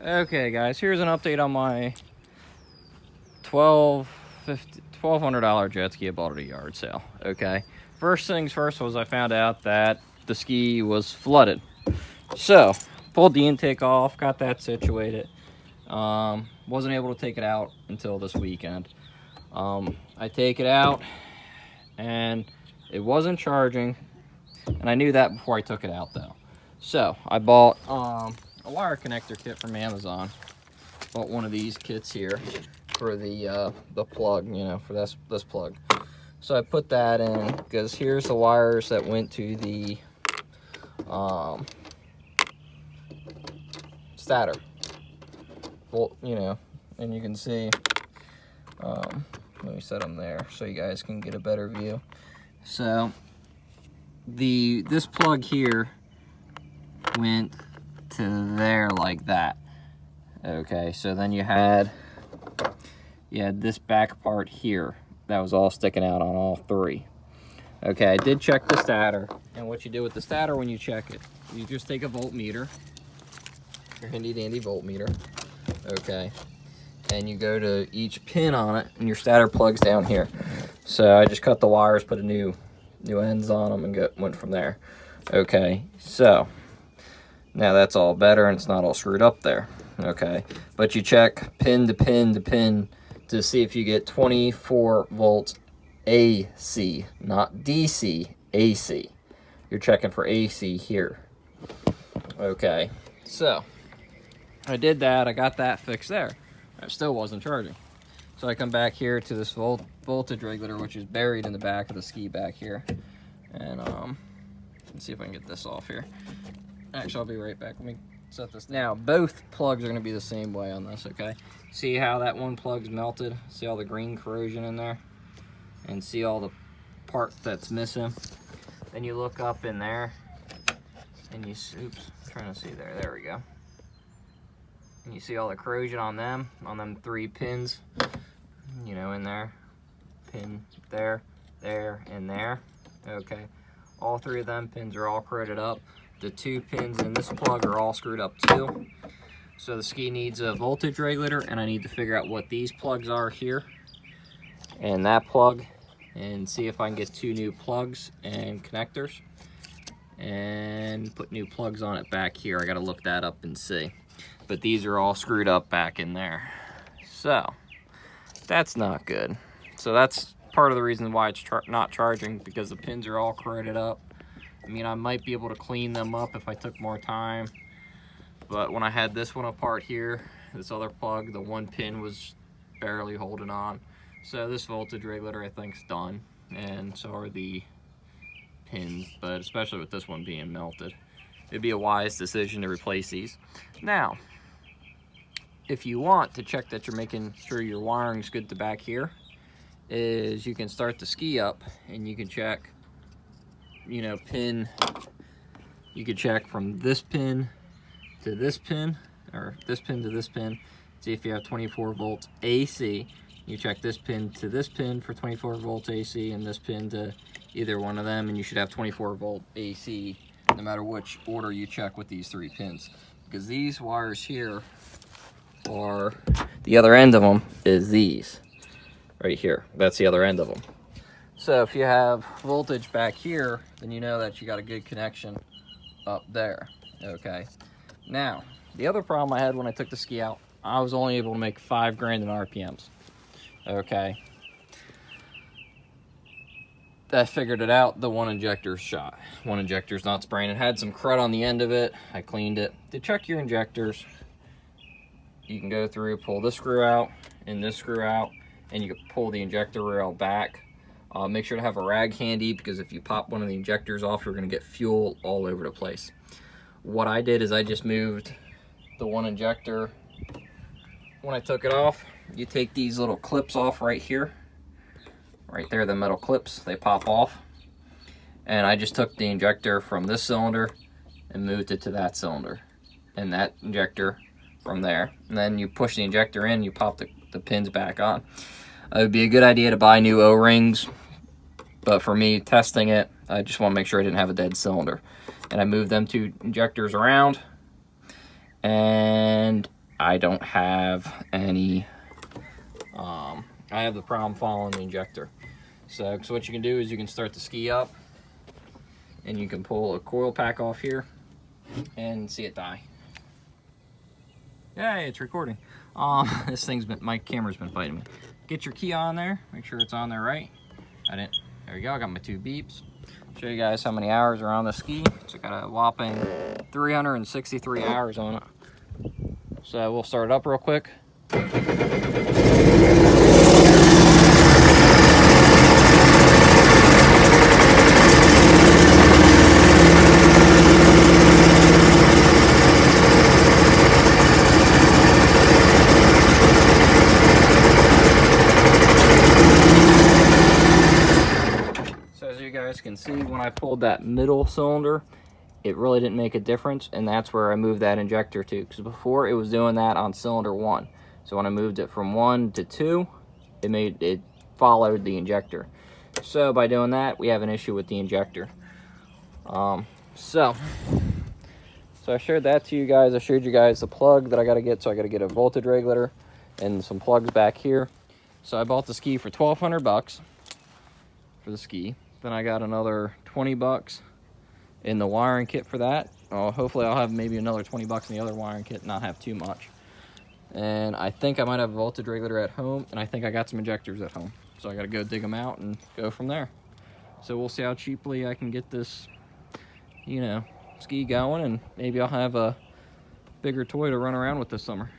Okay guys, here's an update on my $1,200 jet ski I bought at a yard sale. Okay, first things first was I found out that the ski was flooded. So pulled the intake off, got that situated. Wasn't able to take it out until this weekend. I take it out and it wasn't charging, and I knew that before I took it out though. So I bought a wire connector kit from Amazon. Bought one of these kits here for the plug, you know, for this plug. So I put that in because here's the wires that went to the stator. Well, you know, and you can see. Let me set them there so you guys can get a better view. So this plug here went to there like that. Okay, so then you had this back part here that was all sticking out on all three. Okay, I did check the stator, and what you do with the stator when you check it, you just take a voltmeter, your handy dandy voltmeter, okay, and you go to each pin on it, and your stator plugs down here. So I just cut the wires, put a new ends on them, and went from there. Okay, so now that's all better, and it's not all screwed up there. Okay, but you check pin to pin to pin to see if you get 24 volts AC, not DC, AC. You're checking for AC here. Okay, so I did that, I got that fixed there. I still wasn't charging. So I come back here to this voltage regulator, which is buried in the back of the ski back here. And let's see if I can get this off here. Actually, I'll be right back. Let me set this. Now, both plugs are going to be the same way on this, okay? See how that one plug's melted? See all the green corrosion in there? And see all the part that's missing? Then you look up in there, and you, oops, I'm trying to see there. There we go. And you see all the corrosion on them 3 pins, you know, in there. Pin there, there, and there. Okay. All 3 of them pins are all corroded up. The 2 pins in this plug are all screwed up too. So the ski needs a voltage regulator, and I need to figure out what these plugs are here and that plug, and see if I can get 2 new plugs and connectors and put new plugs on it back here. I gotta look that up and see. But these are all screwed up back in there. So that's not good. So that's part of the reason why it's not charging, because the pins are all corroded up. I mean, I might be able to clean them up if I took more time, but when I had this one apart here, this other plug, the 1 pin was barely holding on. So this voltage regulator I think is done, and so are the pins, but especially with this one being melted, it'd be a wise decision to replace these. Now, if you want to check that you're making sure your wiring's good to back here, is you can start the ski up and you can check, you know, you could check from this pin to this pin, or this pin to this pin, see if you have 24 volts AC. You check this pin to this pin for 24 volts AC, and this pin to either one of them, and you should have 24 volt AC no matter which order you check with these 3 pins. Because these wires here are, the other end of them is these right here. That's the other end of them. So if you have voltage back here, then you know that you got a good connection up there. Okay, now the other problem I had when I took the ski out, I was only able to make 5 grand in RPMs. Okay, I figured it out. The one injector's shot. One injector's not spraying. It had some crud on the end of it. I cleaned it. To check your injectors, you can go through, pull this screw out and this screw out, and you can pull the injector rail back. Make sure to have a rag handy, because if you pop one of the injectors off, you're going to get fuel all over the place. What I did is I just moved the one injector. When I took it off, you take these little clips off right here. Right there, the metal clips, they pop off. And I just took the injector from this cylinder and moved it to that cylinder, and that injector from there. And then you push the injector in, you pop the pins back on. It would be a good idea to buy new O-rings, but for me, testing it, I just want to make sure I didn't have a dead cylinder. And I moved them 2 injectors around, and I don't have any, I have the problem following the injector. So what you can do is you can start the ski up, and you can pull a coil pack off here and see it die. Yeah, it's recording. This thing's been, my camera's been fighting me. Get your key on there, make sure it's on there right. There we go, I got my 2 beeps. Show you guys how many hours are on the ski. So I got a whopping 363 hours on it. So we'll start it up real quick. So as you guys can see, when I pulled that middle cylinder, it really didn't make a difference, and that's where I moved that injector to, because before it was doing that on cylinder 1. So when I moved it from 1 to 2, it followed the injector. So by doing that, we have an issue with the injector. So I showed that to you guys. I showed you guys the plug that I got to get. So I got to get a voltage regulator and some plugs back here. So I bought the ski for $1,200 for the ski. Then I got another $20 in the wiring kit for that. Hopefully I'll have maybe another $20 in the other wiring kit, not have too much. And I think I might have a voltage regulator at home, and I think I got some injectors at home. So I gotta go dig them out and go from there. So we'll see how cheaply I can get this, you know, ski going, and maybe I'll have a bigger toy to run around with this summer.